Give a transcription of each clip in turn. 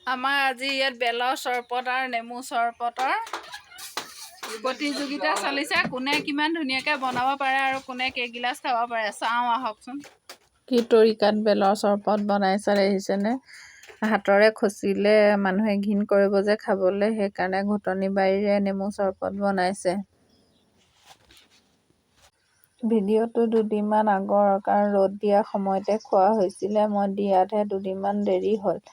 আমাৰ আজি ইয়াত বেলৰ চৰবত আৰু নেমু চৰবতৰ প্ৰতিযোগিতা চলিছে। কোনে কিমান ধুনীয়াকৈ বনাব পাৰে আৰু কোনে কেইগিলাচ খাব পাৰে চাওঁ আহকচোন। কি তৰিকাত বেলৰ চৰবত বনাইছে দেখিছেনে? হাতৰে খচিলে মানুহে ঘিণ কৰিব যে খাবলৈ, সেইকাৰণে ঘুটনি বাৰীৰে নেমু চৰবত বনাইছে। ভিডিঅ'টো দুদিনমান আগৰ, কাৰণ ৰ'দ দিয়া সময়তে খোৱা হৈছিলে। মই দিয়াতহে দুদিনমান দেৰি হ'ল।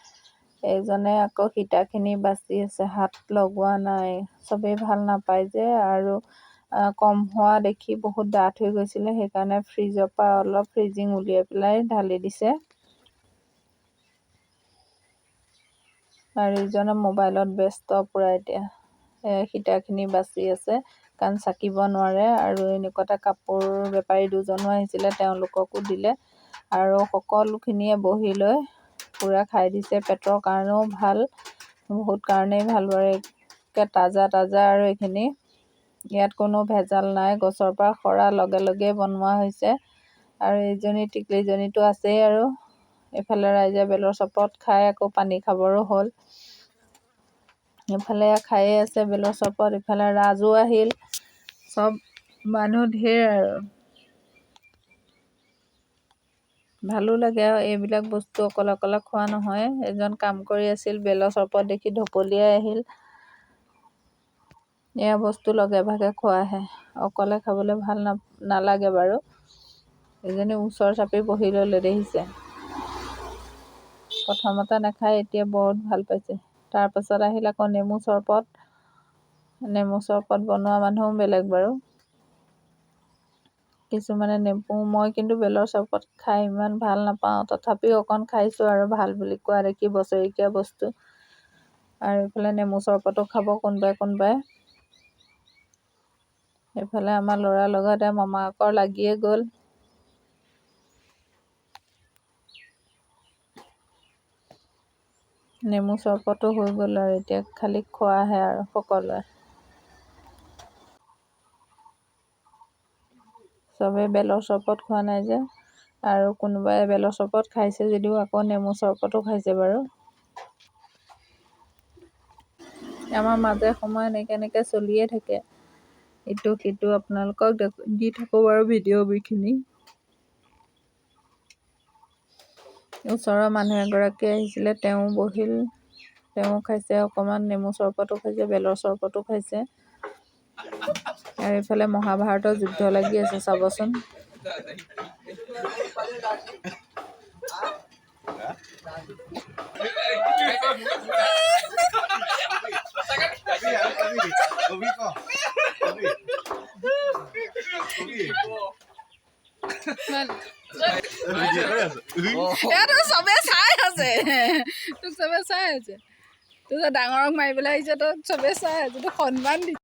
এইজনে আকৌ সীতাখিনি বাচি আছে, হাত লগোৱা নাই। চবেই ভাল নাপায় যে, আৰু কম হোৱা দেখি বহুত ডাঠ হৈ গৈছিলে, সেইকাৰণে ফ্ৰিজৰ পৰা অলপ ফ্ৰিজিং উলিয়াই পেলাই ঢালি দিছে। আৰু ইজনে মোবাইলত ব্যস্ত পুৰা এতিয়া। সীতাখিনি বাচি আছে, কাৰণ চাকিব নোৱাৰে। আৰু এনেকুৱাতে কাপোৰ বেপাৰী দুজনো আহিছিলে, তেওঁলোককো দিলে। আৰু সকলোখিনিয়ে বহি লৈ পূৰা খাই দিছে। পেটৰ কাৰণেও ভাল, বহুত কাৰণেই ভাল বাৰু। একে তাজা তাজা, আৰু এইখিনি ইয়াত কোনো ভেজাল নাই, গছৰ পৰা সৰা লগে লগে বনোৱা হৈছে। আৰু এইজনী টিকলিজনীটো আছেই। আৰু এইফালে ৰাইজে বেলৰ চৰবত খাই আকৌ পানী খাবৰো হ'ল। এইফালে খায়ে আছে বেলৰ চৰবত, ইফালে ৰাজো আহিল, চব মানুহ ঢেৰ। আৰু ভালো লাগে, আৰু এইবিলাক বস্তু অকলে অকলে খোৱা নহয়। এজন কাম কৰি আছিল, বেলৰ চৰবত দেখি ঢপলিয়াই আহিল। এয়া বস্তু লগে ভাগে খোৱাহে, অকলে খাবলৈ ভাল নালাগে বাৰু। এজনী ওচৰ চাপি বহি ল'লে দেখিছে। প্ৰথমতে নাখায়, এতিয়া বহুত ভাল পাইছে। তাৰপাছত আহিল আকৌ নেমু চৰবত। নেমু চৰবত বনোৱা মানুহো বেলেগ বাৰু। কিছুমানে নেমু, মই কিন্তু বেলৰ চৰবত খাই ইমান ভাল নাপাওঁ, তথাপিও অকণ খাইছোঁ আৰু ভাল বুলি কোৱা দেখি, বছৰেকীয়া বস্তু। আৰু এইফালে নেমু চৰবতো খাব কোনোবাই কোনোবাই। এইফালে আমাৰ ল'ৰাৰ লগতে মামাকৰ লাগিয়ে গ'ল। নেমু চৰবতো হৈ গ'ল, আৰু এতিয়া খালি খোৱাহে আৰু সকলোৱে। চবেই বেলৰ চৰবত খোৱা নাই যে, আৰু কোনোবাই বেলৰ চৰবত খাইছে যদিও আকৌ নেমু চৰবতো খাইছে বাৰু। আমাৰ মাজে সময়ে এনেকৈ চলিয়ে থাকে, ইটো সিটো আপোনালোকক দি থাকোঁ বাৰু ভিডিঅ'খিনি। ওচৰৰ মানুহ এগৰাকী আহিছিলে, তেওঁ বহিল, তেওঁ খাইছে অকণমান, নেমু চৰবতো খাইছে, বেলৰ চৰবতো খাইছে। আৰু এইফালে মহাভাৰতৰ যুদ্ধ লাগি আছে, চাবচোন। চবে চাই আছে, তোক চবে চাই আছে। তোক ডাঙৰক মাৰিবলৈ আহিছে, তোক চবে চাই আছে, তোক সন্মান দিছে।